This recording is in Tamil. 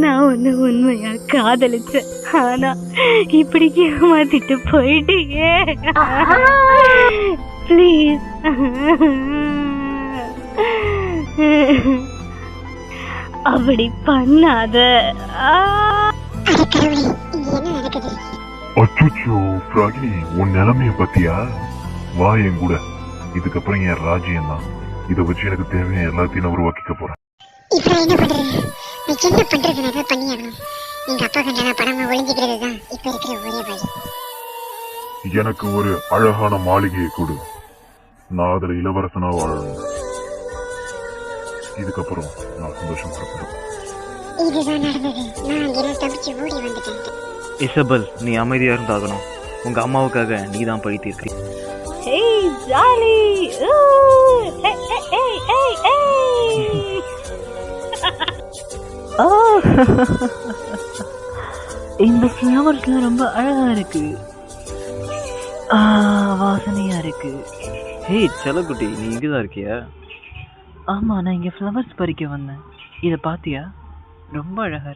நான் ஒண்ணு உண்மையா காதலிச்சேன். ஆனா இப்படி ஏமாத்திட்டு போயிட்டீங்க. ப்ளீஸ் அப்படி பண்ணாத. அச்சுச்சோ பிராகினி, உன் நிலைமைய பத்தியா? வா என் கூட. இதுக்கப்புறம் என் ராஜ்யம் தான். இதை வச்சு எனக்கு தேவையான எல்லாத்தையும் நான் உருவாக்கிக்க போறேன். இப்ப என்ன பண்றது? என்ன பண்றது? நான் பண்ணியாகணும். எங்க அப்பா கண்டான பணமா ஒளிஞ்சுக்கிறது தான் இப்ப இருக்கிற ஒரே வழி. எனக்கு ஒரு அழகான மாளிகையை கொடு. நான் அதுல இளவரசனா வாழணும். இதுக்கப்புறம் நான் சந்தோஷப்படுறேன். இதுதான் நடந்தது. நான் அங்கிருந்து தப்பிச்சு ஓடி வந்துட்டேன். இசபெல், நீ அமைதியா இருந்தாகணும். உங்க அம்மாவுக்காக நீ தான் பழி தீர்க்க. Hey, Jolly! Ooh! Hey, hey, hey, hey, hey! Oh! இந்த ஃப்ளவர்ஸ்லாம் ரொம்ப அழகா இருக்கு. வாசனையா இருக்கு. ஹே செல்லக்குட்டி, நீ இங்கதான் இருக்கியா? ஆமா, நான் இங்க ஃப்ளவர்ஸ் பறிக்க வந்தேன். இத பாத்தியா? ரொம்ப அழகா இருக்கு.